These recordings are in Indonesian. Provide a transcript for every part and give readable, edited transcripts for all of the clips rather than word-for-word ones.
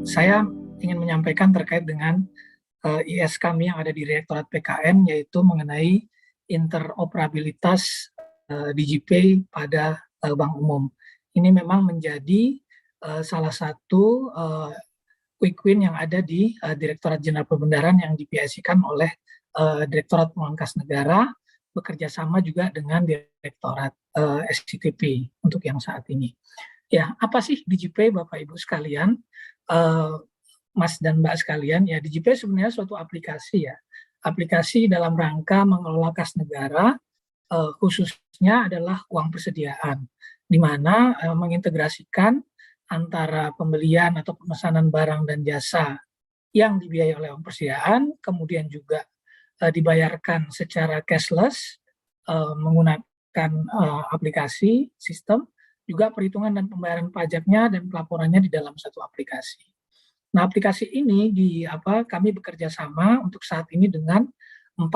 Saya ingin menyampaikan terkait dengan IS kami yang ada di Direktorat PKN, yaitu mengenai interoperabilitas DigiPay pada bank umum. Ini memang menjadi salah satu quick win yang ada di Direktorat Jenderal Perbendaharaan yang di-PIC-kan oleh Direktorat Pengelolaan Kas Negara, bekerja sama juga dengan Direktorat SCTP untuk yang saat ini. Ya, apa sih DigiPay, Bapak Ibu sekalian, Mas dan Mbak sekalian? Ya, DigiPay sebenarnya suatu aplikasi ya, aplikasi dalam rangka mengelola kas negara, khususnya adalah uang persediaan, di mana mengintegrasikan antara pembelian atau pemesanan barang dan jasa yang dibiayai oleh uang persediaan, kemudian juga dibayarkan secara cashless menggunakan aplikasi sistem, juga perhitungan dan pembayaran pajaknya dan pelaporannya di dalam satu aplikasi. Nah, aplikasi ini kami bekerja sama untuk saat ini dengan 4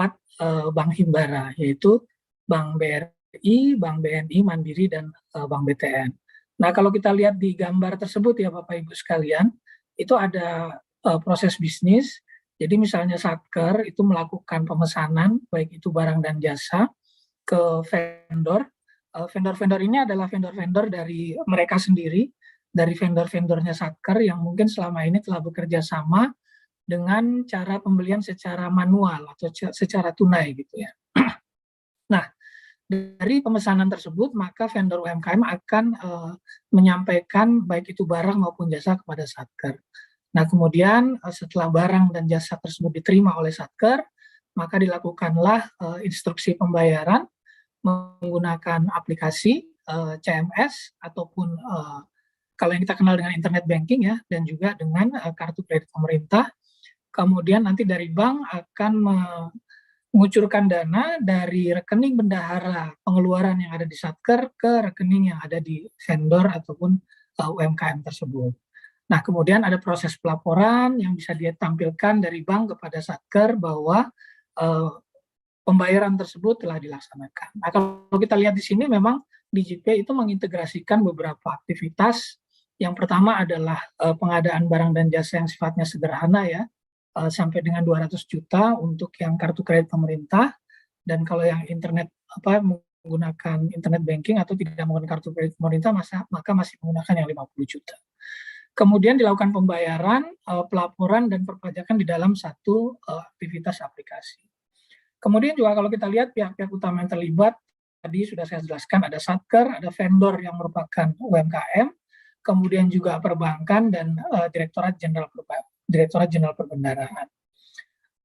bank himbara, yaitu Bank BRI, Bank BNI, Mandiri, dan Bank BTN. Nah, kalau kita lihat di gambar tersebut ya Bapak Ibu sekalian, itu ada proses bisnis. Jadi misalnya Satker itu melakukan pemesanan, baik itu barang dan jasa, ke vendor. Vendor-vendor ini adalah vendor-vendor dari mereka sendiri, dari vendor-vendornya Satker yang mungkin selama ini telah bekerja sama dengan cara pembelian secara manual atau secara tunai gitu ya. Nah, dari pemesanan tersebut maka vendor UMKM akan menyampaikan baik itu barang maupun jasa kepada Satker. Nah, kemudian setelah barang dan jasa tersebut diterima oleh Satker, maka dilakukanlah instruksi pembayaran menggunakan aplikasi CMS ataupun kalau yang kita kenal dengan internet banking ya, dan juga dengan kartu kredit pemerintah. Kemudian nanti dari bank akan mengucurkan dana dari rekening bendahara pengeluaran yang ada di Satker ke rekening yang ada di vendor ataupun UMKM tersebut. Nah, kemudian ada proses pelaporan yang bisa dia tampilkan dari bank kepada Satker bahwa pembayaran tersebut telah dilaksanakan. Nah, kalau kita lihat di sini memang DigiPay itu mengintegrasikan beberapa aktivitas. Yang pertama adalah pengadaan barang dan jasa yang sifatnya sederhana ya, sampai dengan 200 juta untuk yang kartu kredit pemerintah, dan kalau yang internet menggunakan internet banking atau tidak menggunakan kartu kredit pemerintah maka masih menggunakan yang 50 juta. Kemudian dilakukan pembayaran, pelaporan dan perpajakan di dalam satu aktivitas aplikasi. Kemudian juga kalau kita lihat pihak-pihak utama yang terlibat, tadi sudah saya jelaskan ada Satker, ada vendor yang merupakan UMKM, kemudian juga perbankan dan Direktorat Jenderal Perbendaharaan.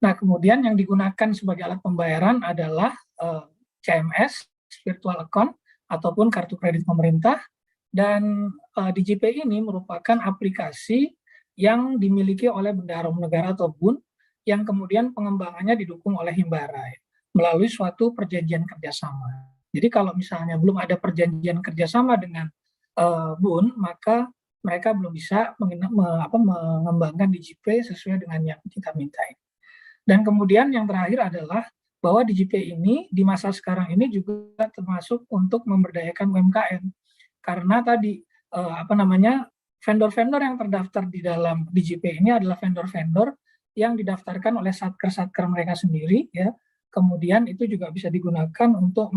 Nah, kemudian yang digunakan sebagai alat pembayaran adalah CMS, virtual account, ataupun kartu kredit pemerintah, dan DigiPay ini merupakan aplikasi yang dimiliki oleh Bendahara Umum Negara atau BUN, yang kemudian pengembangannya didukung oleh himbara melalui suatu perjanjian kerjasama. Jadi kalau misalnya belum ada perjanjian kerjasama dengan BUN, maka mereka belum bisa mengembangkan DigiPay sesuai dengan yang kita minta. Dan kemudian yang terakhir adalah bahwa DigiPay ini di masa sekarang ini juga termasuk untuk memberdayakan UMKM, karena tadi vendor-vendor yang terdaftar di dalam DigiPay ini adalah vendor-vendor yang didaftarkan oleh satker-satker mereka sendiri ya. Kemudian itu juga bisa digunakan untuk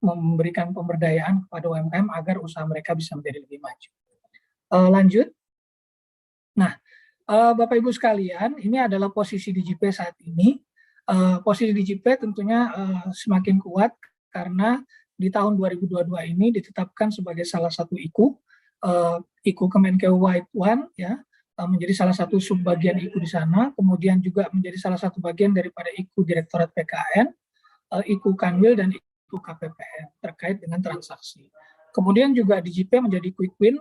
memberikan pemberdayaan kepada UMKM agar usaha mereka bisa menjadi lebih maju. Lanjut. Nah, Bapak Ibu sekalian, ini adalah posisi DigiPay saat ini. Posisi DigiPay tentunya semakin kuat karena di tahun 2022 ini ditetapkan sebagai salah satu IKU Kemenkeu White One ya, menjadi salah satu subbagian IKU di sana, kemudian juga menjadi salah satu bagian daripada IKU Direktorat PKN, IKU Kanwil, dan IKU KPPN terkait dengan transaksi. Kemudian juga DigiPay menjadi quick win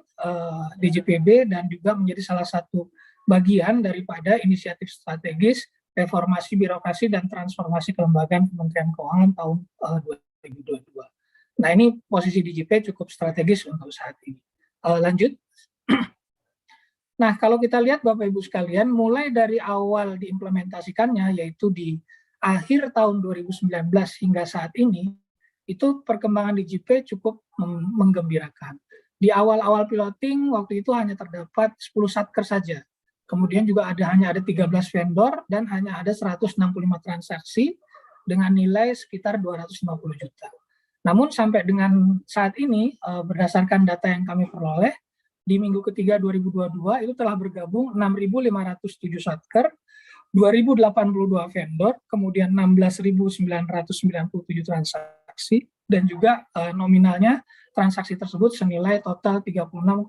DigiPB dan juga menjadi salah satu bagian daripada inisiatif strategis reformasi birokrasi dan transformasi kelembagaan Kementerian Keuangan tahun 2022. Nah, ini posisi DigiPay cukup strategis untuk saat ini. Lanjut. Nah, kalau kita lihat Bapak Ibu sekalian, mulai dari awal diimplementasikannya, yaitu di akhir tahun 2019 hingga saat ini, itu perkembangan DigiPay cukup menggembirakan. Di awal-awal piloting waktu itu hanya terdapat 10 satker saja. Kemudian juga hanya ada 13 vendor dan hanya ada 165 transaksi dengan nilai sekitar 250 juta. Namun sampai dengan saat ini, berdasarkan data yang kami peroleh, di minggu ketiga 2022 itu telah bergabung 6.507 satker, 2.082 vendor, kemudian 16.997 transaksi, dan juga nominalnya transaksi tersebut senilai total 36,96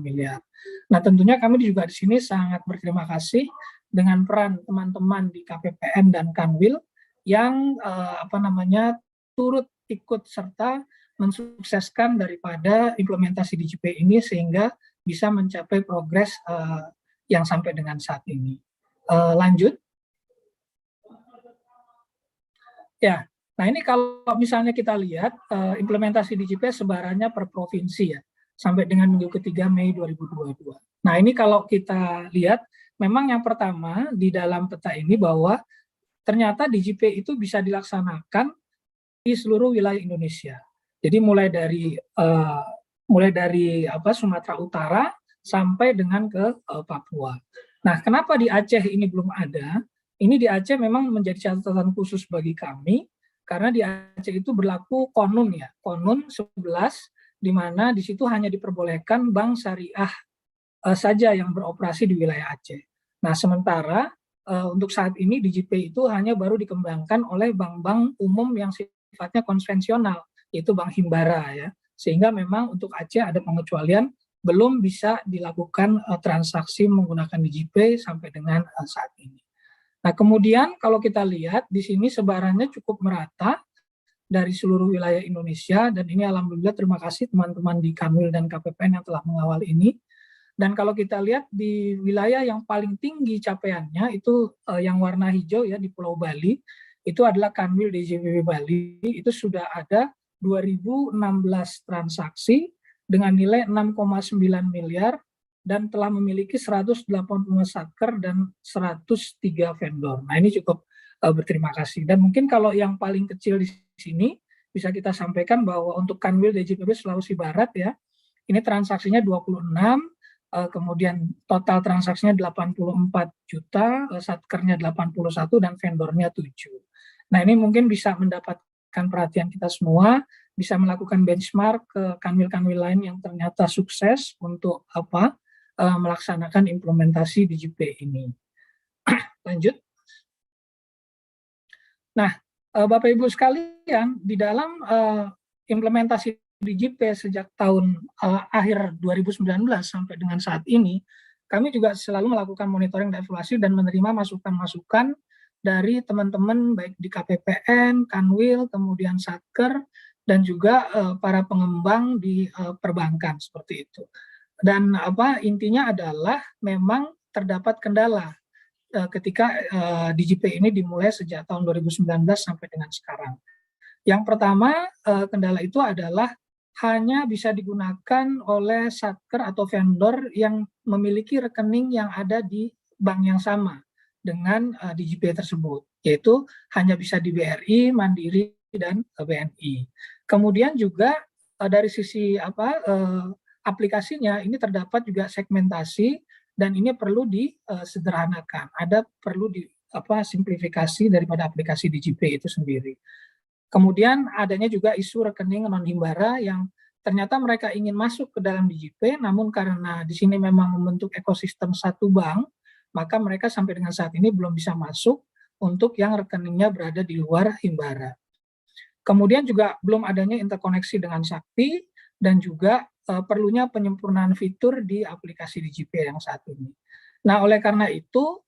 miliar. Nah, tentunya kami juga di sini sangat berterima kasih dengan peran teman-teman di KPPN dan Kanwil yang turut ikut serta mensukseskan daripada implementasi DigiPay ini sehingga bisa mencapai progres yang sampai dengan saat ini. Lanjut. Ya, nah ini kalau misalnya kita lihat implementasi DigiPay sebarannya per provinsi ya, sampai dengan minggu ketiga Mei 2022. Nah ini kalau kita lihat, memang yang pertama di dalam peta ini bahwa ternyata DigiPay itu bisa dilaksanakan di seluruh wilayah Indonesia. Jadi mulai dari Sumatera Utara sampai dengan ke Papua. Nah, kenapa di Aceh ini belum ada? Ini di Aceh memang menjadi catatan khusus bagi kami karena di Aceh itu berlaku konun ya, konun 11 di mana di situ hanya diperbolehkan bank syariah saja yang beroperasi di wilayah Aceh. Nah, sementara untuk saat ini DigiPay itu hanya baru dikembangkan oleh bank-bank umum yang sifatnya konvensional, yaitu Bank Himbara ya. Sehingga memang untuk Aceh ada pengecualian belum bisa dilakukan transaksi menggunakan DigiPay sampai dengan saat ini. Nah, kemudian kalau kita lihat di sini sebarannya cukup merata dari seluruh wilayah Indonesia dan ini alhamdulillah terima kasih teman-teman di Kanwil dan KPPN yang telah mengawal ini. Dan kalau kita lihat di wilayah yang paling tinggi capaiannya itu yang warna hijau ya di Pulau Bali, itu adalah Kanwil DJPB Bali, itu sudah ada 2016 transaksi dengan nilai 6,9 miliar dan telah memiliki 180 satker dan 103 vendor. Nah ini cukup berterima kasih. Dan mungkin kalau yang paling kecil di sini bisa kita sampaikan bahwa untuk Kanwil DJPB Sulawesi Barat ya, ini transaksinya 26, kemudian total transaksinya 84 juta, satkernya 81 dan vendornya 7. Nah ini mungkin bisa mendapatkan perhatian kita semua, bisa melakukan benchmark ke kanwil-kanwil lain yang ternyata sukses untuk melaksanakan implementasi DigiPay ini. Lanjut. Nah, Bapak Ibu sekalian, di dalam implementasi DigiPay sejak tahun akhir 2019 sampai dengan saat ini, kami juga selalu melakukan monitoring dan evaluasi dan menerima masukan-masukan dari teman-teman baik di KPPN, Kanwil, kemudian Satker, dan juga para pengembang di perbankan seperti itu. Dan intinya adalah memang terdapat kendala ketika DigiPay ini dimulai sejak tahun 2019 sampai dengan sekarang. Yang pertama, kendala itu adalah hanya bisa digunakan oleh satker atau vendor yang memiliki rekening yang ada di bank yang sama dengan DigiPay tersebut, yaitu hanya bisa di BRI, Mandiri, dan BNI. Kemudian juga dari sisi aplikasinya ini terdapat juga segmentasi dan ini perlu disederhanakan. Ada perlu simplifikasi daripada aplikasi DigiPay itu sendiri. Kemudian adanya juga isu rekening non-himbara yang ternyata mereka ingin masuk ke dalam DigiPay, namun karena di sini memang membentuk ekosistem satu bank, maka mereka sampai dengan saat ini belum bisa masuk untuk yang rekeningnya berada di luar himbara. Kemudian juga belum adanya interkoneksi dengan Sakti dan juga perlunya penyempurnaan fitur di aplikasi DigiPay yang saat ini. Nah, oleh karena itu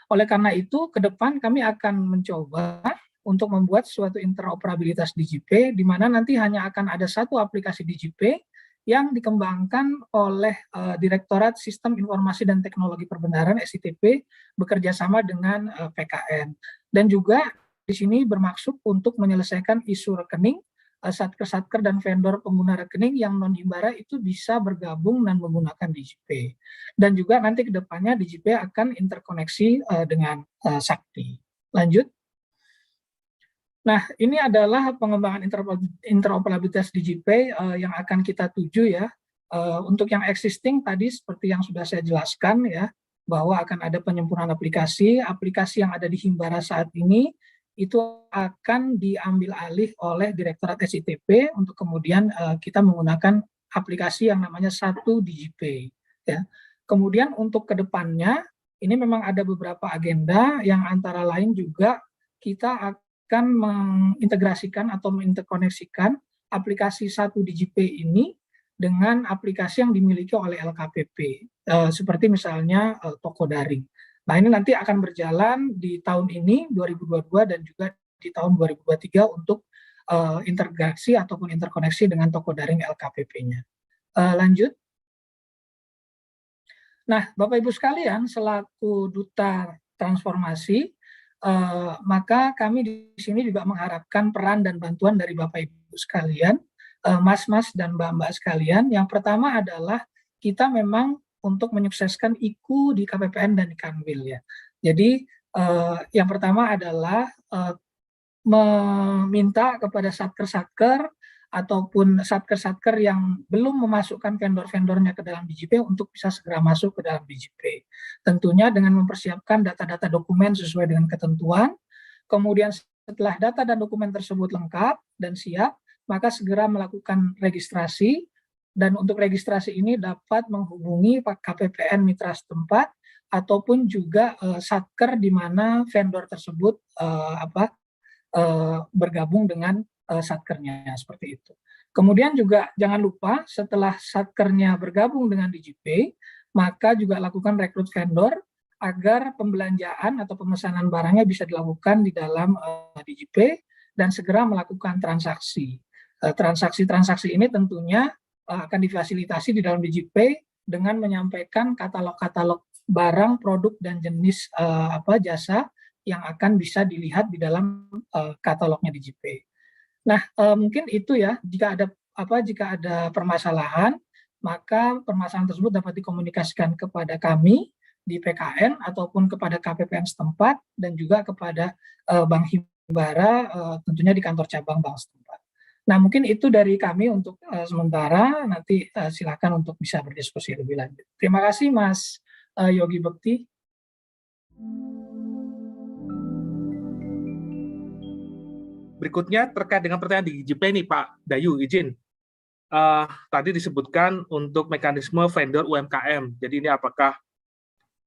oleh karena itu, ke depan kami akan mencoba untuk membuat suatu interoperabilitas DigiPay, di mana nanti hanya akan ada satu aplikasi DigiPay yang dikembangkan oleh Direktorat Sistem Informasi dan Teknologi Perbendaharaan (SITP) bekerja sama dengan PKN. Dan juga di sini bermaksud untuk menyelesaikan isu rekening, satker-satker dan vendor pengguna rekening yang non-himbara itu bisa bergabung dan menggunakan DigiPay. Dan juga nanti ke depannya DigiPay akan interkoneksi dengan Sakti. Lanjut. Nah, ini adalah pengembangan interoperabilitas DigiPay yang akan kita tuju ya. Untuk yang existing tadi seperti yang sudah saya jelaskan ya, bahwa akan ada penyempurnaan aplikasi yang ada di Himbara saat ini itu akan diambil alih oleh Direktorat SITP untuk kemudian kita menggunakan aplikasi yang namanya Satu DigiPay ya. Kemudian untuk kedepannya ini memang ada beberapa agenda yang antara lain juga kita akan mengintegrasikan atau menginterkoneksikan aplikasi Satu DigiPay ini dengan aplikasi yang dimiliki oleh LKPP, seperti misalnya toko daring. Nah, ini nanti akan berjalan di tahun ini 2022 dan juga di tahun 2023 untuk integrasi ataupun interkoneksi dengan toko daring LKPP-nya. Lanjut. Nah, Bapak Ibu sekalian, selaku duta transformasi, maka kami di sini juga mengharapkan peran dan bantuan dari Bapak Ibu sekalian, Mas-mas dan Mbak-mbak sekalian. Yang pertama adalah kita memang untuk menyukseskan IKU di KPPN dan di Kanwil ya. Jadi yang pertama adalah meminta kepada satker-satker ataupun satker-satker yang belum memasukkan vendor-vendornya ke dalam DigiPay untuk bisa segera masuk ke dalam DigiPay. Tentunya dengan mempersiapkan data-data dokumen sesuai dengan ketentuan, kemudian setelah data dan dokumen tersebut lengkap dan siap, maka segera melakukan registrasi, dan untuk registrasi ini dapat menghubungi KPPN mitra setempat ataupun juga satker di mana vendor tersebut bergabung dengan satkernya seperti itu. Kemudian juga jangan lupa setelah satkernya bergabung dengan DigiPay, maka juga lakukan rekrut vendor agar pembelanjaan atau pemesanan barangnya bisa dilakukan di dalam DigiPay dan segera melakukan transaksi. Transaksi-transaksi ini tentunya akan difasilitasi di dalam DigiPay dengan menyampaikan katalog-katalog barang, produk, dan jenis jasa yang akan bisa dilihat di dalam katalognya DigiPay. Nah, mungkin itu ya, jika ada permasalahan, maka permasalahan tersebut dapat dikomunikasikan kepada kami di PKN ataupun kepada KPPN setempat dan juga kepada Bank Himbara, tentunya di kantor cabang bank setempat. Nah, mungkin itu dari kami untuk sementara, nanti silakan untuk bisa berdiskusi lebih lanjut. Terima kasih Mas Yogi Bekti. Berikutnya terkait dengan pertanyaan di DigiPay nih Pak Dayu, izin. Tadi disebutkan untuk mekanisme vendor UMKM. Jadi ini apakah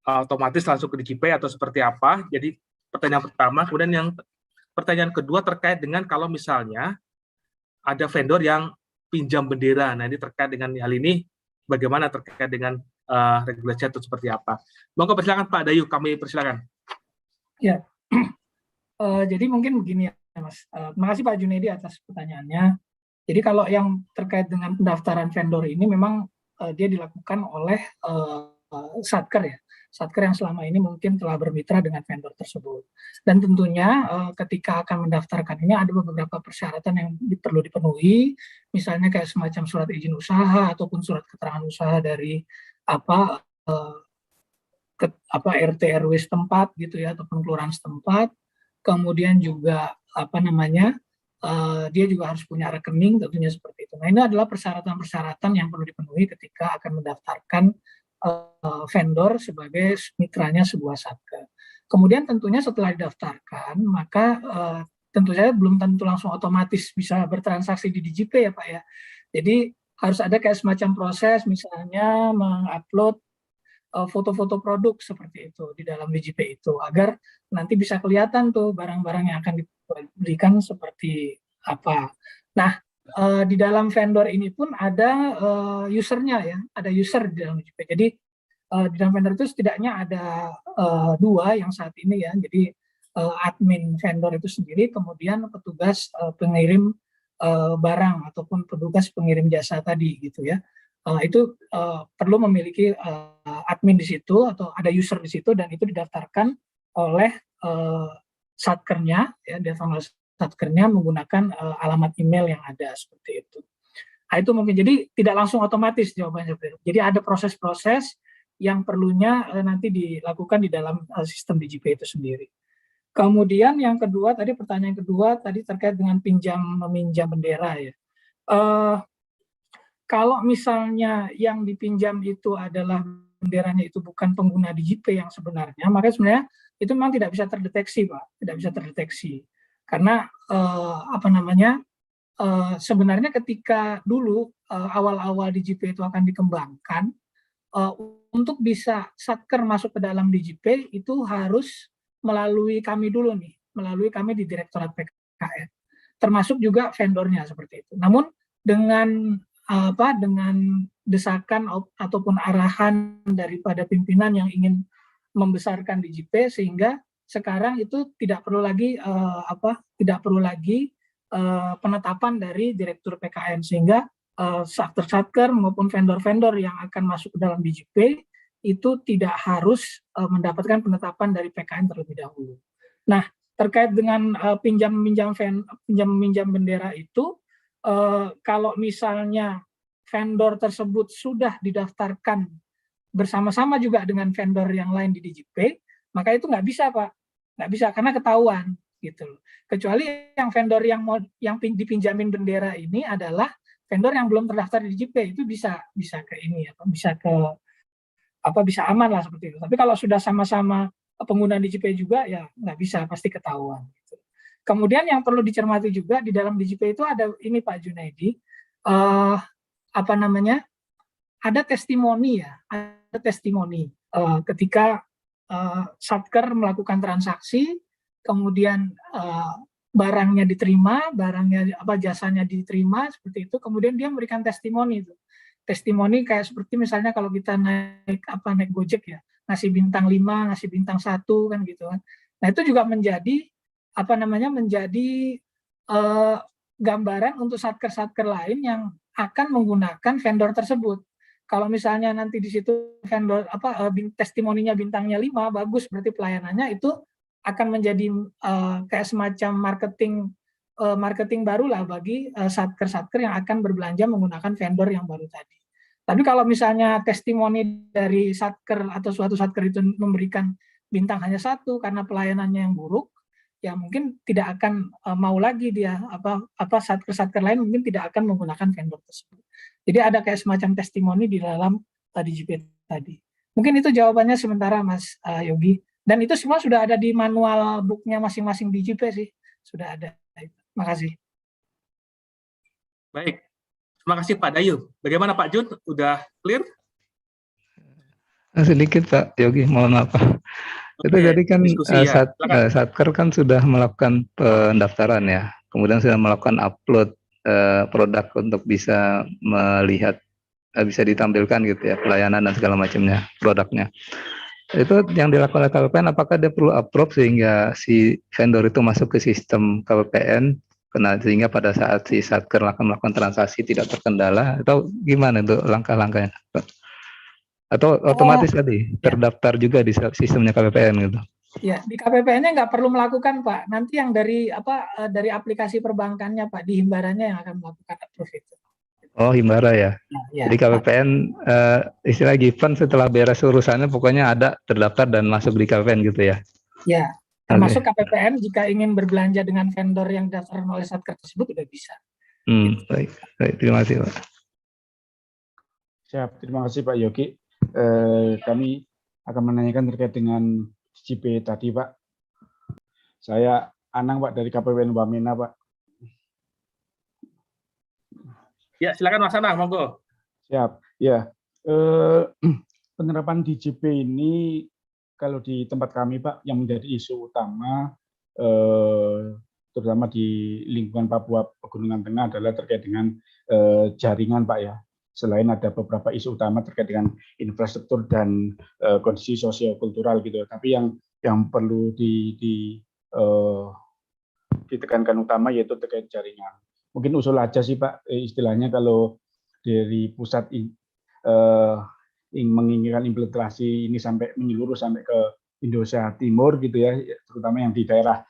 otomatis langsung ke DigiPay atau seperti apa? Jadi pertanyaan pertama. Kemudian yang pertanyaan kedua terkait dengan kalau misalnya ada vendor yang pinjam bendera. Nah ini terkait dengan hal ini, bagaimana terkait dengan regulasi atau seperti apa? Monggo persilakan Pak Dayu, kami persilakan. Ya, jadi mungkin begini ya Mas. Terima kasih Pak Junedi atas pertanyaannya. Jadi kalau yang terkait dengan pendaftaran vendor ini memang dia dilakukan oleh satker ya. Satker yang selama ini mungkin telah bermitra dengan vendor tersebut. Dan tentunya ketika akan mendaftarkan ini ada beberapa persyaratan yang perlu dipenuhi, misalnya kayak semacam surat izin usaha ataupun surat keterangan usaha dari RT RW setempat gitu ya, ataupun kelurahan setempat. Kemudian juga dia juga harus punya rekening tentunya seperti itu. Nah, ini adalah persyaratan-persyaratan yang perlu dipenuhi ketika akan mendaftarkan vendor sebagai mitranya sebuah satker. Kemudian tentunya setelah didaftarkan, maka tentu saja belum tentu langsung otomatis bisa bertransaksi di DigiPay ya Pak ya. Jadi harus ada kayak semacam proses, misalnya mengupload foto-foto produk seperti itu di dalam DigiPay itu, agar nanti bisa kelihatan tuh barang-barang yang akan diberikan seperti apa. Nah, di dalam vendor ini pun ada usernya ya, ada user di dalam DigiPay. Jadi di dalam vendor itu setidaknya ada dua yang saat ini ya. Jadi admin vendor itu sendiri, kemudian petugas pengirim barang ataupun petugas pengirim jasa tadi gitu ya. Itu perlu memiliki admin di situ atau ada user di situ, dan itu didaftarkan oleh satkernya ya, didaftarkan oleh satkernya menggunakan alamat email yang ada seperti itu. Nah, itu mungkin jadi tidak langsung otomatis jawabannya. Jadi ada proses-proses yang perlunya nanti dilakukan di dalam sistem DigiPay itu sendiri. Kemudian yang kedua tadi, pertanyaan kedua tadi terkait dengan pinjam meminjam bendera ya. Eh, Kalau misalnya yang dipinjam itu adalah benderanya itu bukan pengguna DigiPay yang sebenarnya, maka sebenarnya itu memang tidak bisa terdeteksi, Pak, tidak bisa terdeteksi. Karena apa namanya? Sebenarnya ketika dulu awal-awal DigiPay itu akan dikembangkan, uh, untuk bisa Satker masuk ke dalam DigiPay itu harus melalui kami dulu nih, melalui kami di Direktorat PKN, termasuk juga vendornya seperti itu. Namun dengan dengan desakan ataupun arahan daripada pimpinan yang ingin membesarkan DigiPay, sehingga sekarang itu tidak perlu lagi penetapan dari Direktur PKN, sehingga satker-satker maupun vendor-vendor yang akan masuk ke dalam DigiPay itu tidak harus mendapatkan penetapan dari PKN terlebih dahulu. Nah, terkait dengan pinjam-minjam bendera itu, kalau misalnya vendor tersebut sudah didaftarkan bersama-sama juga dengan vendor yang lain di DigiPay, maka itu nggak bisa, Pak. Nggak bisa, karena ketahuan gitu. Kecuali yang vendor yang dipinjamin bendera ini adalah vendor yang belum terdaftar di DigiPay, itu bisa ke ini ya, bisa aman lah seperti itu. Tapi kalau sudah sama-sama pengguna DigiPay juga ya nggak bisa, pasti ketahuan. Gitu. Kemudian yang perlu dicermati juga di dalam DigiPay itu ada ini Pak Junaidi, apa namanya? Ada testimoni ya, ada testimoni ketika Satker melakukan transaksi, kemudian barangnya diterima, jasanya diterima seperti itu, kemudian dia memberikan testimoni itu. Testimoni kayak seperti misalnya kalau kita naik Gojek ya, ngasih bintang 5, ngasih bintang 1 kan gitu kan. Nah, itu juga menjadi menjadi gambaran untuk satker-satker lain yang akan menggunakan vendor tersebut. Kalau misalnya nanti di situ vendor testimoninya bintangnya 5, bagus, berarti pelayanannya itu akan menjadi kayak semacam marketing baru lah bagi satker-satker yang akan berbelanja menggunakan vendor yang baru tadi. Tapi kalau misalnya testimoni dari satker atau suatu satker itu memberikan bintang hanya 1 karena pelayanannya yang buruk, ya mungkin tidak akan mau lagi dia satker-satker lain mungkin tidak akan menggunakan vendor tersebut. Jadi ada kayak semacam testimoni di dalam DigiPay tadi. Mungkin itu jawabannya sementara Mas Yogi. Dan itu semua sudah ada di manual booknya masing-masing DigiPay sih, sudah ada. Terima kasih. Baik, terima kasih Pak Dayu. Bagaimana Pak Jun? Udah clear? Sedikit Pak Yogi, mohon maaf. Itu jadi kan Satker kan sudah melakukan pendaftaran ya, kemudian sudah melakukan upload produk untuk bisa melihat, bisa ditampilkan gitu ya, pelayanan dan segala macamnya, produknya. Itu yang dilakukan oleh KPPN, apakah dia perlu approve sehingga si vendor itu masuk ke sistem KPPN, sehingga pada saat si Satker akan melakukan transaksi tidak terkendala, atau gimana itu langkah-langkahnya Pak? Atau otomatis tadi terdaftar juga di sistemnya KPPN gitu? Ya, di KPPN-nya nggak perlu melakukan Pak. Nanti yang dari aplikasi perbankannya Pak, di Himbaranya yang akan melakukan approve itu. Oh, Himbara ya. Ya. Jadi KPPN istilah given setelah beres urusannya pokoknya ada terdaftar dan masuk di KPPN gitu ya. Ya, termasuk KPPN jika ingin berbelanja dengan vendor yang didaftarkan oleh Satker tersebut sudah bisa. Gitu. Baik, terima kasih Pak. Siap, terima kasih Pak Yogi. Kami akan menanyakan terkait dengan DigiPay tadi Pak. Saya Anang Pak dari KPPN Wamena Pak. Ya, silakan Mas Anang, monggo. Siap. Ya, penerapan DigiPay ini kalau di tempat kami Pak yang menjadi isu utama, terutama di lingkungan Papua Pegunungan Tengah adalah terkait dengan jaringan Pak ya. Selain ada beberapa isu utama terkait dengan infrastruktur dan kondisi sosiokultural gitu, tapi yang perlu ditekankan utama yaitu terkait jaringan. Mungkin usul aja sih Pak, istilahnya kalau dari pusat menginginkan implementasi ini sampai menyeluruh sampai ke Indonesia Timur gitu ya, terutama yang di daerah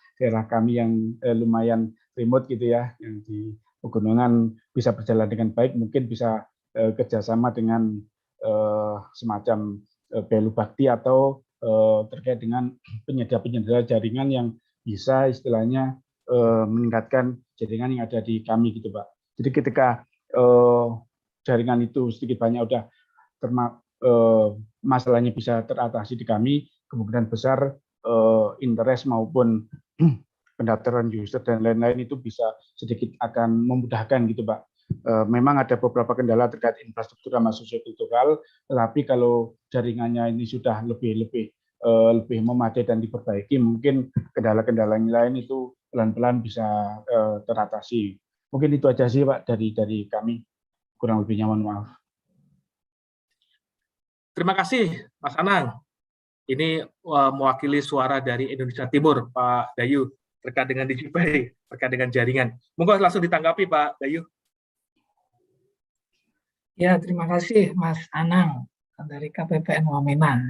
kami yang lumayan remote gitu ya, yang di pegunungan bisa berjalan dengan baik, mungkin bisa kerjasama dengan semacam Belu Bakti atau terkait dengan penyedia jaringan yang bisa istilahnya meningkatkan jaringan yang ada di kami gitu Pak. Jadi ketika jaringan itu sedikit banyak udah masalahnya bisa teratasi di kami, kemungkinan besar interest maupun pendaftaran user dan lain-lain itu bisa sedikit akan memudahkan gitu Pak. Memang ada beberapa kendala terkait infrastruktur sama sosiokultural, tetapi kalau jaringannya ini sudah lebih memadai dan diperbaiki, mungkin kendala-kendala lain itu pelan-pelan bisa teratasi. Mungkin itu aja sih Pak dari kami. Kurang lebihnya mohon maaf. Terima kasih Mas Anang. Ini mewakili suara dari Indonesia Timur, Pak Dayu, terkait dengan DigiPay, terkait dengan jaringan. Monggo langsung ditanggapi Pak Dayu. Ya, terima kasih Mas Anang dari KPPN Wamena.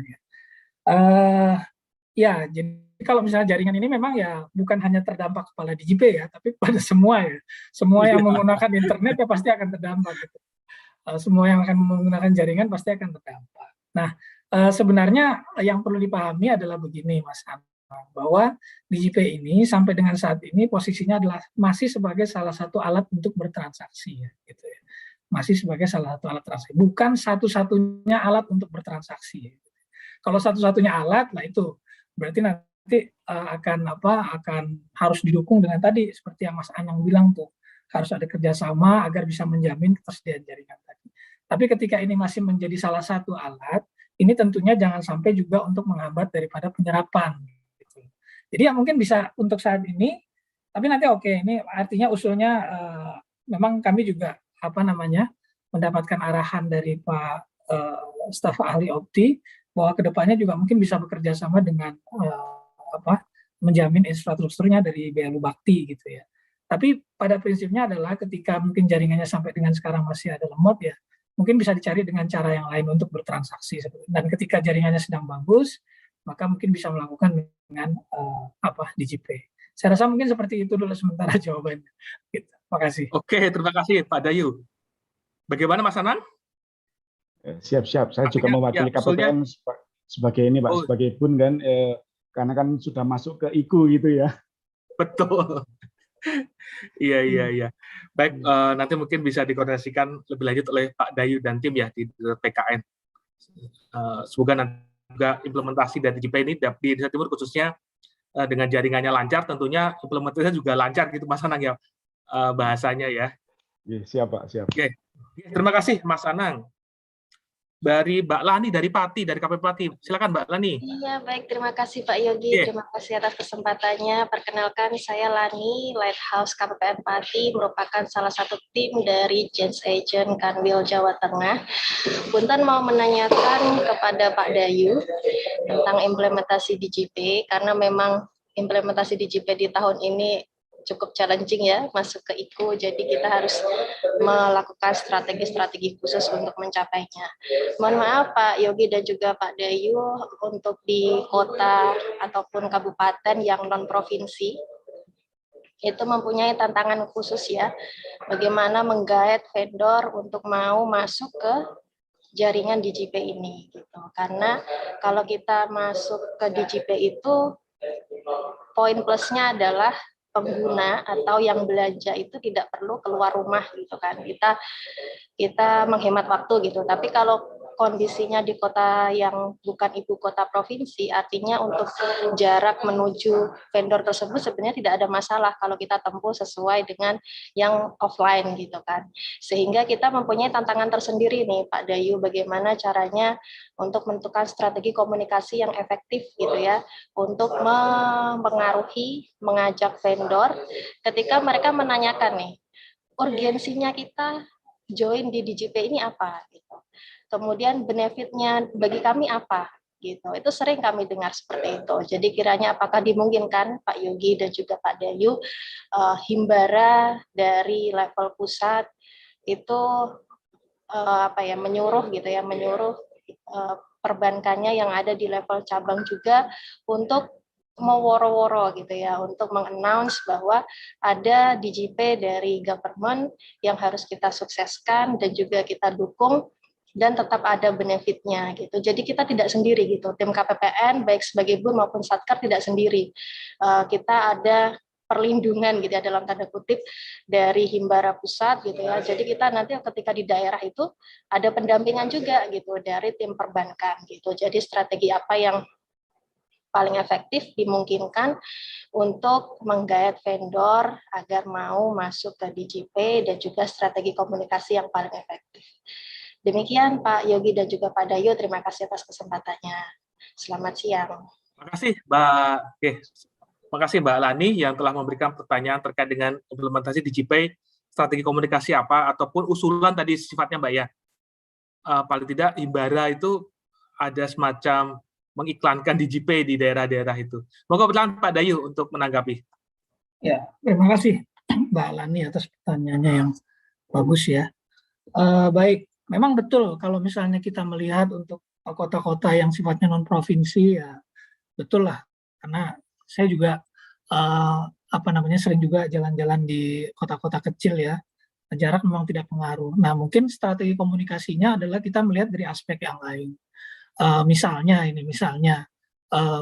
Ya, jadi kalau misalnya jaringan ini memang ya bukan hanya terdampak kepada DigiPay ya, tapi pada semua ya. Semua yang menggunakan internet ya pasti akan terdampak. Gitu. Semua yang akan menggunakan jaringan pasti akan terdampak. Nah, sebenarnya yang perlu dipahami adalah begini, Mas Anang, bahwa DigiPay ini sampai dengan saat ini posisinya adalah masih sebagai salah satu alat untuk bertransaksi, ya, gitu ya. Masih sebagai salah satu alat transaksi, bukan satu-satunya alat untuk bertransaksi. Ya. Kalau satu-satunya alat, nah itu berarti nanti akan harus didukung dengan tadi seperti yang Mas Anang bilang tuh, harus ada kerjasama agar bisa menjamin ketersediaan jaringan tadi. Tapi ketika ini masih menjadi salah satu alat, ini tentunya jangan sampai juga untuk menghambat daripada penyerapan. Gitu. Jadi ya mungkin bisa untuk saat ini, tapi nanti ini artinya usulnya memang kami juga mendapatkan arahan dari Pak staf ahli Opti bahwa kedepannya juga mungkin bisa bekerja sama dengan menjamin infrastrukturnya dari BLU Bakti gitu ya. Tapi pada prinsipnya adalah ketika mungkin jaringannya sampai dengan sekarang masih ada lemot ya, mungkin bisa dicari dengan cara yang lain untuk bertransaksi. Dan ketika jaringannya sedang bagus, maka mungkin bisa melakukan dengan DigiPay. Saya rasa mungkin seperti itu dulu sementara jawabannya. Gitu. Terima kasih. Oke, terima kasih Pak Dayu. Bagaimana Mas Anang? Siap-siap. Saya juga mewakili KPPN sebagai ini Pak, sebagai bun kan, karena kan sudah masuk ke IKU gitu ya. Betul. Iya. Baik, nanti mungkin bisa dikoordinasikan lebih lanjut oleh Pak Dayu dan tim ya di PKN. Semoga nanti juga implementasi dari DigiPay ini di Indonesia Timur khususnya dengan jaringannya lancar, tentunya implementasinya juga lancar gitu Mas Anang ya bahasanya ya. Siap Pak, siap. Oke. Terima kasih Mas Anang. Dari Mbak Lani dari Pati, dari KPP Pati. Silakan Mbak Lani. Iya, baik. Terima kasih Pak Yogi. Terima kasih atas kesempatannya. Perkenalkan, saya Lani, Lighthouse KPPN Pati, merupakan salah satu tim dari Change Agent Kanwil Jawa Tengah. Punten mau menanyakan kepada Pak Dayu tentang implementasi DigiPay, karena memang implementasi DigiPay di tahun ini cukup challenging ya, masuk ke IKU, jadi kita harus melakukan strategi-strategi khusus untuk mencapainya. Mohon maaf Pak Yogi dan juga Pak Dayu, untuk di kota ataupun kabupaten yang non-provinsi, itu mempunyai tantangan khusus ya, bagaimana menggait vendor untuk mau masuk ke jaringan DigiPay ini. Gitu. Karena kalau kita masuk ke DigiPay itu, poin plusnya adalah pengguna atau yang belanja itu tidak perlu keluar rumah gitu kan, kita menghemat waktu gitu. Tapi kalau kondisinya di kota yang bukan ibu kota provinsi, artinya untuk jarak menuju vendor tersebut sebenarnya tidak ada masalah kalau kita tempuh sesuai dengan yang offline gitu kan. Sehingga kita mempunyai tantangan tersendiri nih Pak Dayu, bagaimana caranya untuk menentukan strategi komunikasi yang efektif gitu ya, untuk mempengaruhi, mengajak vendor ketika mereka menanyakan nih, urgensinya kita join di DigiPay ini apa gitu. Kemudian benefitnya bagi kami apa gitu. Itu sering kami dengar seperti itu. Jadi kiranya apakah dimungkinkan Pak Yogi dan juga Pak Dayu himbara dari level pusat itu menyuruh gitu ya, menyuruh perbankannya yang ada di level cabang juga untuk mau woro-woro gitu ya, untuk mengannounce bahwa ada DigiPay dari government yang harus kita sukseskan dan juga kita dukung dan tetap ada benefitnya gitu. Jadi kita tidak sendiri gitu. Tim KPPN baik sebagai BUN maupun Satker tidak sendiri. Kita ada perlindungan gitu ya dalam tanda kutip dari Himbara Pusat gitu ya. Jadi kita nanti ketika di daerah itu ada pendampingan juga gitu dari tim perbankan gitu. Jadi strategi apa yang paling efektif dimungkinkan untuk menggait vendor agar mau masuk ke DigiPay dan juga strategi komunikasi yang paling efektif. Demikian Pak Yogi dan juga Pak Dayu, terima kasih atas kesempatannya. Selamat siang. Terima kasih Mbak. Oke. Terima kasih Mbak Lani yang telah memberikan pertanyaan terkait dengan implementasi DigiPay, strategi komunikasi apa ataupun usulan tadi sifatnya Mbak ya. Paling tidak Himbara itu ada semacam mengiklankan DigiPay di daerah-daerah itu. Moga berlanjut Pak Dayu untuk menanggapi. Ya, terima kasih Mbak Lani atas pertanyaannya yang bagus ya. Baik, memang betul kalau misalnya kita melihat untuk kota-kota yang sifatnya non provinsi ya betul lah, karena saya juga sering juga jalan-jalan di kota-kota kecil ya, jarak memang tidak pengaruh. Nah mungkin strategi komunikasinya adalah kita melihat dari aspek yang lain. Misalnya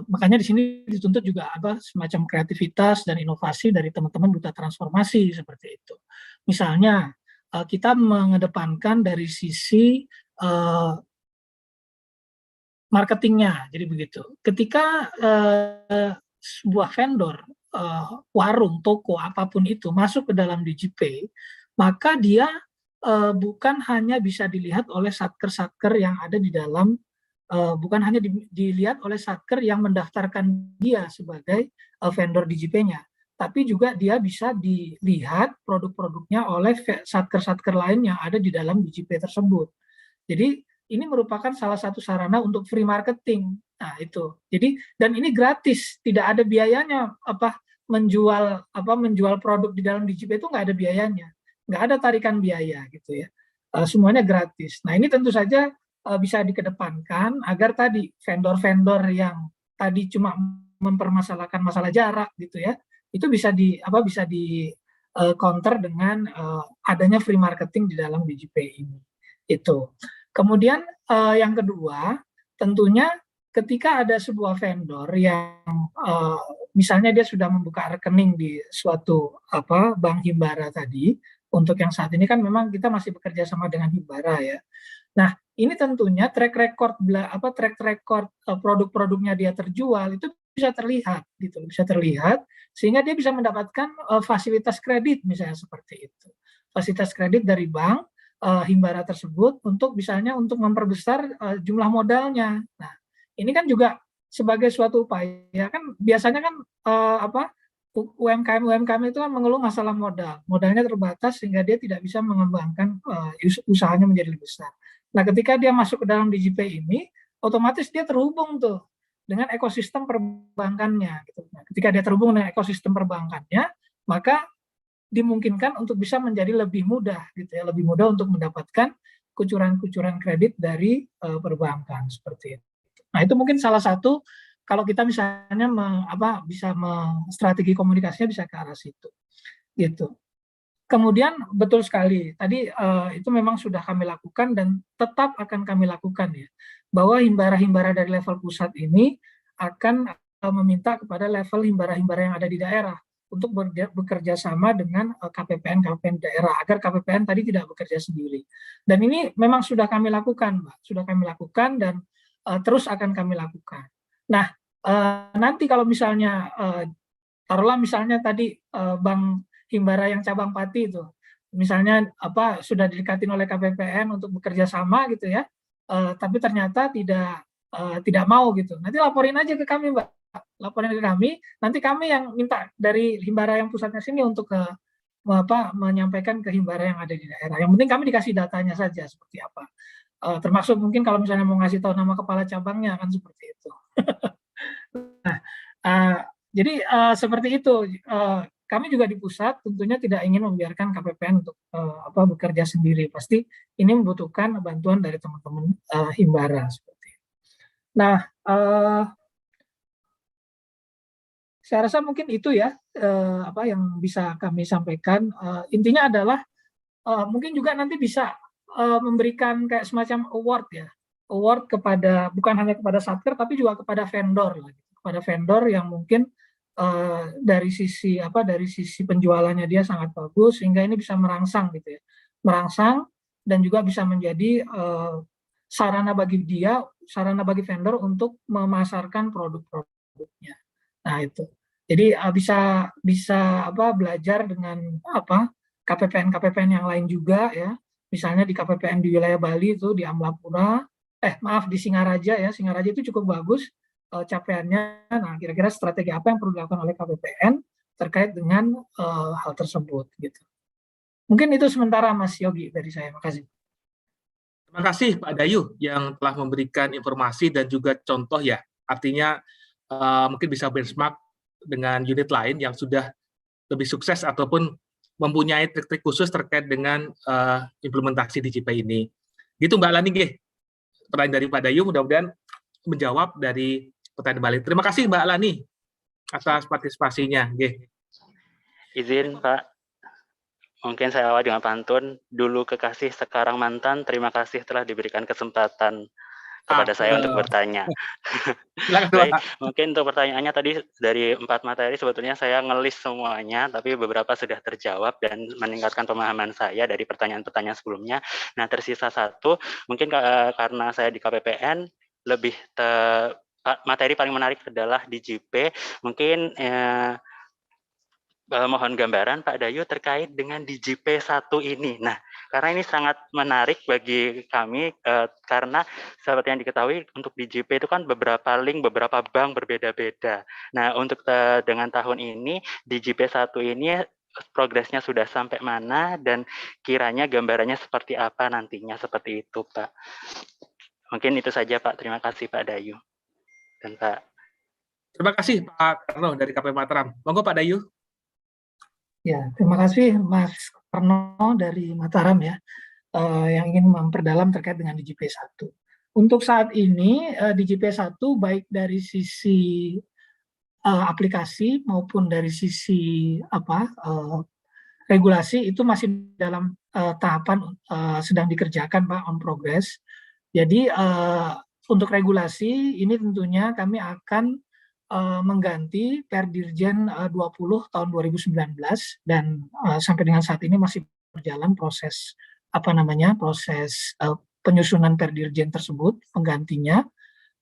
makanya di sini dituntut juga semacam kreativitas dan inovasi dari teman-teman duta transformasi seperti itu. Misalnya kita mengedepankan dari sisi marketingnya, jadi begitu. Ketika sebuah vendor, warung, toko, apapun itu masuk ke dalam DigiPay, maka dia bukan hanya bisa dilihat oleh satker-satker yang ada di dalam, bukan hanya dilihat oleh satker yang mendaftarkan dia sebagai vendor DigiPay-nya, tapi juga dia bisa dilihat produk-produknya oleh satker-satker lain yang ada di dalam DigiPay tersebut. Jadi ini merupakan salah satu sarana untuk free marketing. Nah itu. Jadi dan ini gratis, tidak ada biayanya. Menjual produk di dalam DigiPay itu nggak ada biayanya, nggak ada tarikan biaya gitu ya. Semuanya gratis. Nah ini tentu saja bisa dikedepankan agar tadi vendor-vendor yang tadi cuma mempermasalahkan masalah jarak gitu ya, itu bisa di counter dengan adanya free marketing di dalam DigiPay ini. Itu. Kemudian yang kedua, tentunya ketika ada sebuah vendor yang misalnya dia sudah membuka rekening di suatu bank Himbara tadi, untuk yang saat ini kan memang kita masih bekerja sama dengan Himbara ya. Nah, ini tentunya track record produk-produknya dia terjual itu bisa terlihat gitu, bisa terlihat sehingga dia bisa mendapatkan fasilitas kredit misalnya seperti itu. Fasilitas kredit dari bank Himbara tersebut untuk misalnya untuk memperbesar jumlah modalnya. Nah, ini kan juga sebagai suatu upaya kan biasanya kan UMKM itu kan mengeluh masalah modalnya terbatas sehingga dia tidak bisa mengembangkan usahanya menjadi lebih besar. Nah, ketika dia masuk ke dalam DigiPay ini, otomatis dia terhubung tuh dengan ekosistem perbankannya. Gitu. Nah, ketika dia terhubung dengan ekosistem perbankannya, maka dimungkinkan untuk bisa menjadi lebih mudah, gitu ya, lebih mudah untuk mendapatkan kucuran-kucuran kredit dari perbankan seperti itu. Nah, itu mungkin salah satu kalau kita misalnya strategi komunikasinya bisa ke arah situ, gitu. Kemudian betul sekali, tadi itu memang sudah kami lakukan dan tetap akan kami lakukan ya, bahwa himbara-himbara dari level pusat ini akan meminta kepada level himbara-himbara yang ada di daerah untuk bekerja sama dengan KPPN daerah, agar KPPN tadi tidak bekerja sendiri. Dan ini memang sudah kami lakukan, Mbak, sudah kami lakukan dan terus akan kami lakukan. Nah, nanti kalau misalnya, taruhlah misalnya tadi Bang Himbara yang cabang Pati itu, misalnya sudah didekatin oleh KPPN untuk bekerja sama gitu ya, tapi ternyata tidak mau gitu. Nanti laporin aja ke kami, Mbak. Laporin ke kami. Nanti kami yang minta dari Himbara yang pusatnya sini untuk menyampaikan ke Himbara yang ada di daerah. Yang penting kami dikasih datanya saja seperti apa. Termasuk mungkin kalau misalnya mau ngasih tahu nama kepala cabangnya kan seperti itu. Nah, jadi seperti itu. Kami juga di pusat tentunya tidak ingin membiarkan KPPN untuk bekerja sendiri. Pasti ini membutuhkan bantuan dari teman-teman Himbara seperti itu. Nah, saya rasa mungkin itu ya yang bisa kami sampaikan. Intinya adalah mungkin juga nanti bisa memberikan kayak semacam award ya, award kepada bukan hanya kepada Satker tapi juga kepada vendor lah, kepada vendor yang mungkin dari sisi penjualannya dia sangat bagus sehingga ini bisa merangsang gitu ya, merangsang dan juga bisa menjadi sarana bagi vendor untuk memasarkan produk-produknya. Nah itu, jadi bisa belajar dengan KPPN yang lain juga ya. Misalnya di KPPN di wilayah Bali itu di Amlapura, di Singaraja ya, Singaraja itu cukup bagus capaiannya. Nah, kira-kira strategi apa yang perlu dilakukan oleh KPPN terkait dengan hal tersebut gitu. Mungkin itu sementara Mas Yogi dari saya. Makasih. Terima kasih Pak Dayu yang telah memberikan informasi dan juga contoh ya. Artinya mungkin bisa benchmark dengan unit lain yang sudah lebih sukses ataupun mempunyai trik-trik khusus terkait dengan implementasi DJP ini. Gitu Mbak Lani, pertanyaan dari Pak Dayu mudah-mudahan menjawab dari pertanyaan balik. Terima kasih Mbak Lani atas partisipasinya. Izin Pak, mungkin saya awal dengan pantun, dulu kekasih sekarang mantan, terima kasih telah diberikan kesempatan kepada saya untuk bertanya. Baik, mungkin untuk pertanyaannya tadi dari 4 materi sebetulnya saya ngelis semuanya, tapi beberapa sudah terjawab dan meningkatkan pemahaman saya dari pertanyaan-pertanyaan sebelumnya. Nah, tersisa 1, mungkin karena saya di KPPN, materi paling menarik adalah DJP. Mungkin mohon gambaran Pak Dayu terkait dengan DJP 1 ini. Nah, karena ini sangat menarik bagi kami karena seperti yang diketahui untuk DJP itu kan beberapa link, beberapa bank berbeda-beda. Nah, untuk dengan tahun ini DJP 1 ini progresnya sudah sampai mana dan kiranya gambarannya seperti apa nantinya, seperti itu Pak. Mungkin itu saja Pak. Terima kasih Pak Dayu dan Pak. Terima kasih Pak Karno dari KP Mataram. Monggo Pak Dayu. Ya, terima kasih Mas Karno dari Mataram ya, yang ingin memperdalam terkait dengan DJP 1. Untuk saat ini DJP 1 baik dari sisi aplikasi maupun dari sisi regulasi itu masih dalam tahapan sedang dikerjakan Pak, on progress. Jadi untuk regulasi ini tentunya kami akan mengganti Perdirjen 20 tahun 2019 dan sampai dengan saat ini masih berjalan proses penyusunan Perdirjen tersebut, penggantinya.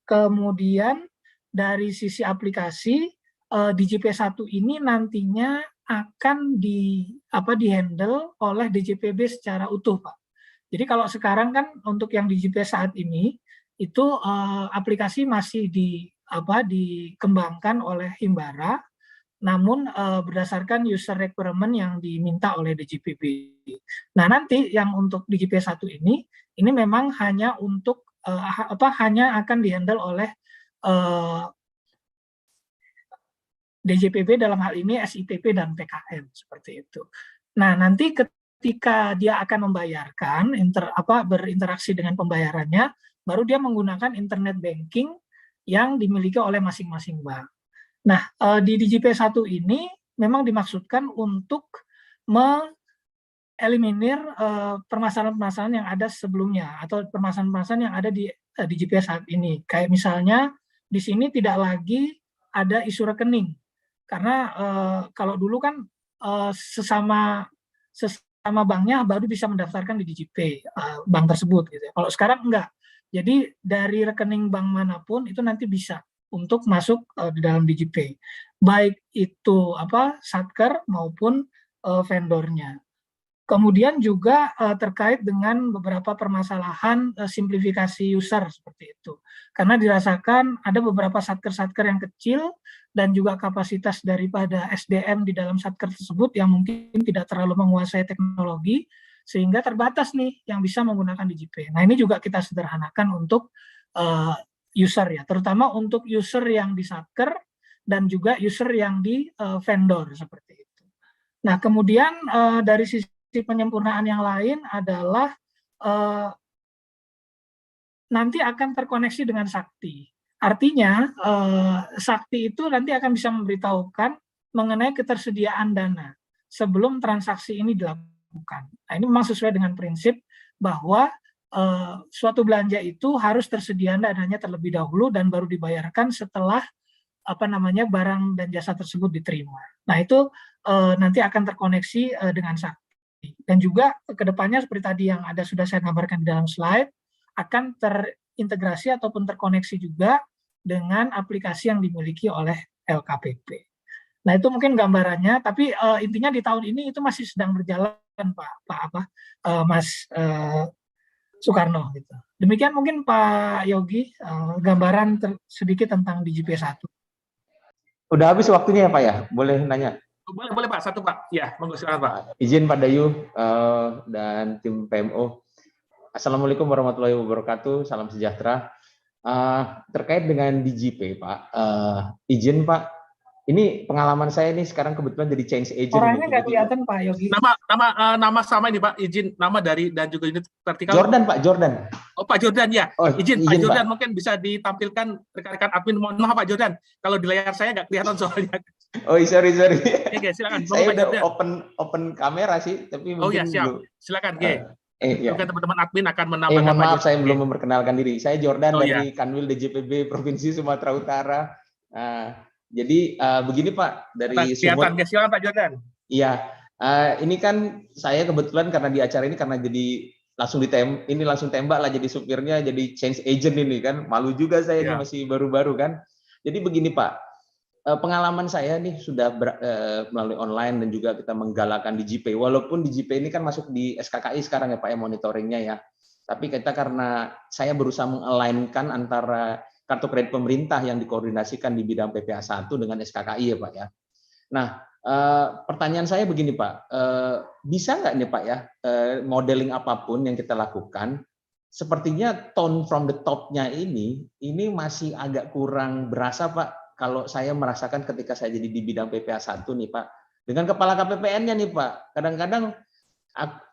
Kemudian dari sisi aplikasi DJP 1 ini nantinya akan di-handle oleh DJPB secara utuh Pak. Jadi kalau sekarang kan untuk yang DJP saat ini itu aplikasi masih dikembangkan oleh Himbara, namun berdasarkan user requirement yang diminta oleh DJPB. Nah nanti yang untuk DJP 1 ini memang hanya untuk hanya akan dihandle oleh DJPB dalam hal ini SITP dan PKM seperti itu. Nah nanti ketika dia akan membayarkan berinteraksi dengan pembayarannya, baru dia menggunakan internet banking yang dimiliki oleh masing-masing bank. Nah, di DJP 1 ini memang dimaksudkan untuk mengeliminir permasalahan-permasalahan yang ada sebelumnya atau permasalahan-permasalahan yang ada di DJP saat ini. Kayak misalnya di sini tidak lagi ada isu rekening. Karena kalau dulu kan sesama banknya baru bisa mendaftarkan di DJP bank tersebut gitu. Kalau sekarang enggak. Jadi dari rekening bank manapun itu nanti bisa untuk masuk di dalam DJP. Baik itu Satker maupun vendornya. Kemudian juga terkait dengan beberapa permasalahan simplifikasi user seperti itu. Karena dirasakan ada beberapa satker-satker yang kecil dan juga kapasitas daripada SDM di dalam satker tersebut yang mungkin tidak terlalu menguasai teknologi, sehingga terbatas nih yang bisa menggunakan DJP. Nah ini juga kita sederhanakan untuk user ya, terutama untuk user yang di satker dan juga user yang di vendor seperti itu. Nah kemudian dari sisi penyempurnaan yang lain adalah nanti akan terkoneksi dengan Sakti. Artinya Sakti itu nanti akan bisa memberitahukan mengenai ketersediaan dana sebelum transaksi ini dilakukan. bukan. Nah, ini memang sesuai dengan prinsip bahwa suatu belanja itu harus tersedia dananya terlebih dahulu dan baru dibayarkan setelah barang dan jasa tersebut diterima. Nah, itu nanti akan terkoneksi dengan Sakti. Dan juga kedepannya seperti tadi yang sudah saya gambarkan di dalam slide, akan terintegrasi ataupun terkoneksi juga dengan aplikasi yang dimiliki oleh LKPP. Nah, itu mungkin gambarannya, tapi intinya di tahun ini itu masih sedang berjalan, Mas Soekarno. Gitu. Demikian mungkin Pak Yogi, gambaran sedikit tentang DJP 1. Udah habis waktunya ya Pak ya? Boleh nanya? Boleh Pak, satu Pak. Ya, monggo silakan Pak. Izin Pak Dayu dan tim PMO. Assalamualaikum warahmatullahi wabarakatuh, salam sejahtera. Terkait dengan DJP Pak, izin Pak, ini pengalaman saya nih sekarang kebetulan jadi change agent. Orangnya nggak kelihatan Pak Yogi. Nama sama ini Pak, izin nama dari dan juga unit vertikal. Jordan Pak, Jordan. Oh Pak Jordan ya, izin Pak Jordan Pak. Mungkin bisa ditampilkan rekan-rekan admin. Mohon maaf Pak Jordan, kalau di layar saya nggak kelihatan soalnya. Oh sorry. Oke, silakan. Saya udah open kamera sih, tapi mungkin. Oh ya siap, silakan G. Ya. Teman-teman admin akan menambahkan. Mohon maaf, saya belum memperkenalkan diri. Saya Jordan dari Kanwil DJPB Provinsi Sumatera Utara. Jadi begini Pak, dari Sumut. Silakan Pak Jordan. Iya, ini kan saya kebetulan karena di acara ini karena jadi langsung tembak lah jadi supirnya, jadi change agent ini kan, malu juga saya ini masih baru-baru kan. Jadi begini Pak, pengalaman saya nih sudah melalui online dan juga kita menggalakkan DJP. Walaupun DJP ini kan masuk di SKKI sekarang ya Pak ya, monitoringnya ya. Tapi kita karena saya berusaha meng-align-kan antara kartu kredit pemerintah yang dikoordinasikan di bidang PPA 1 dengan SKKI ya Pak ya. Nah, pertanyaan saya begini Pak, bisa nggak nih Pak ya, modeling apapun yang kita lakukan, sepertinya tone from the top-nya ini masih agak kurang berasa Pak, kalau saya merasakan ketika saya jadi di bidang PPA 1 nih Pak, dengan kepala KPPN-nya nih Pak, kadang-kadang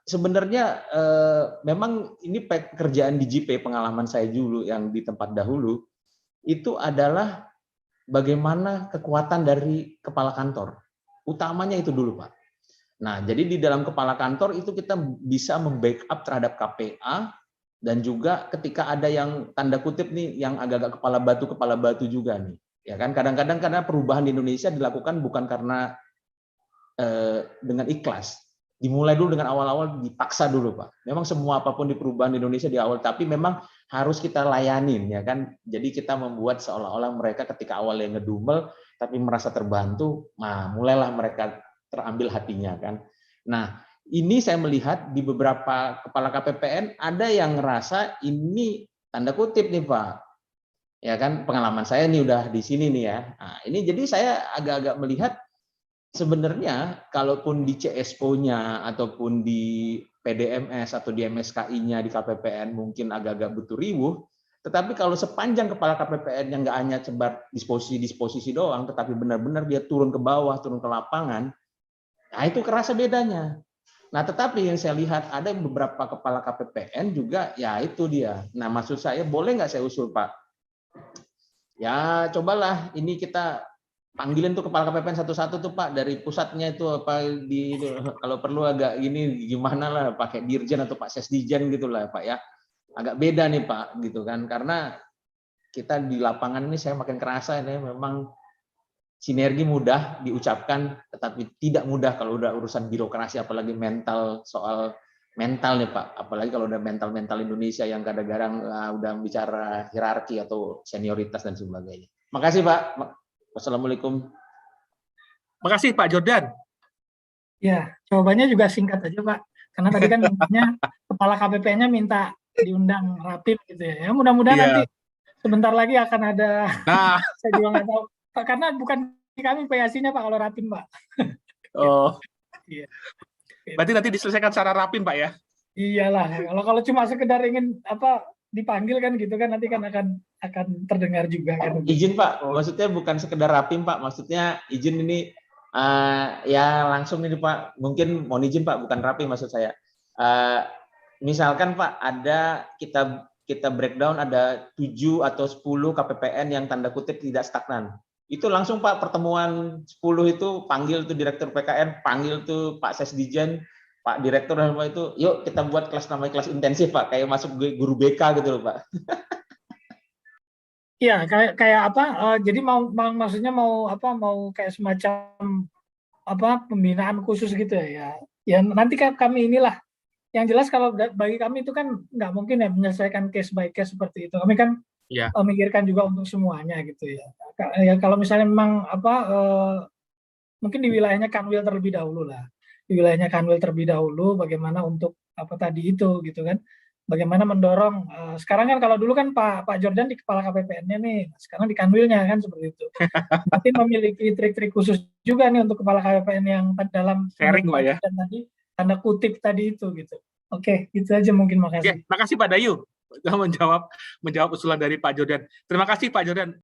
sebenarnya memang ini pekerjaan DJP, pengalaman saya dulu yang di tempat dahulu, itu adalah bagaimana kekuatan dari kepala kantor. Utamanya itu dulu, Pak. Nah, jadi di dalam kepala kantor itu kita bisa membackup terhadap KPA dan juga ketika ada yang tanda kutip nih yang agak-agak kepala batu juga nih. Ya kan kadang-kadang karena perubahan di Indonesia dilakukan bukan karena dengan ikhlas. Dimulai dulu dengan awal-awal dipaksa dulu Pak. Memang semua apapun di perubahan di Indonesia di awal, tapi memang harus kita layanin ya kan. Jadi kita membuat seolah-olah mereka ketika awalnya ngedumel, tapi merasa terbantu, nah mulailah mereka terambil hatinya kan. Nah ini saya melihat di beberapa kepala KPPN ada yang ngerasa ini tanda kutip nih Pak. Ya kan pengalaman saya nih udah di sini nih ya. Nah, ini jadi saya agak-agak melihat sebenarnya kalaupun di CSPO-nya ataupun di PDMS atau di MSKI-nya di KPPN mungkin agak-agak butuh riuh, tetapi kalau sepanjang kepala KPPN yang nggak hanya sebar disposisi doang, tetapi benar-benar dia turun ke bawah, turun ke lapangan, nah itu kerasa bedanya. Nah tetapi yang saya lihat ada beberapa kepala KPPN juga, ya itu dia. Nah maksud saya boleh nggak saya usul Pak? Ya cobalah ini kita panggilin tuh kepala KPPN satu-satu tuh Pak dari pusatnya itu apa kalau perlu agak gini gimana lah pakai dirjen atau Pak Sesdijen gitulah Pak ya. Agak beda nih Pak gitu kan karena kita di lapangan ini saya makin kerasa ini memang sinergi mudah diucapkan tetapi tidak mudah kalau udah urusan birokrasi apalagi mental soal mental nih Pak apalagi kalau udah mental Indonesia yang kadang-kadang udah bicara hierarki atau senioritas dan sebagainya. Makasih Pak. Wassalamualaikum. Makasih Pak Jordan. Ya, jawabannya juga singkat aja Pak. Karena tadi kan mintanya kepala KPP-nya minta diundang Rapim gitu ya. Mudah-mudahan nanti sebentar lagi akan ada. Saya juga nggak tahu. Karena bukan kami PSI-nya Pak kalau Rapim Pak. Oh. Iya. Berarti nanti diselesaikan secara Rapim Pak ya? Iyalah. Kalau cuma sekedar ingin dipanggil kan gitu kan nanti kan akan terdengar juga kan. Izin Pak, maksudnya bukan sekedar Rapim Pak, maksudnya izin ini ya langsung ini Pak, mungkin mohon izin Pak, bukan Rapim maksud saya. Misalkan Pak ada kita breakdown ada 7 atau 10 KPPN yang tanda kutip tidak stagnan. Itu langsung Pak pertemuan 10 itu panggil tuh Direktur PKN, panggil tuh Pak Sesdijen, Pak Direktur itu, yuk kita buat kelas namanya kelas intensif Pak, kayak masuk guru BK gitu loh Pak. Iya, kayak apa? Jadi maksudnya mau kayak semacam pembinaan khusus gitu ya. Ya nanti kami inilah. Yang jelas kalau bagi kami itu kan nggak mungkin ya menyelesaikan case by case seperti itu. Kami kan memikirkan juga untuk semuanya gitu ya. Ya kalau misalnya memang mungkin di wilayahnya Kanwil terlebih dahulu lah. Di wilayahnya Kanwil terlebih dahulu bagaimana untuk tadi itu gitu kan. Bagaimana mendorong sekarang kan kalau dulu kan Pak Jordan di kepala KPPN-nya nih, sekarang di Kanwilnya kan seperti itu. Nanti memiliki trik-trik khusus juga nih untuk kepala KPPN yang dalam sharing Pak ya. Dan tadi tanda kutip tadi itu gitu. Oke, gitu aja mungkin, makasih. Makasih Pak Dayu menjawab usulan dari Pak Jordan. Terima kasih Pak Jordan.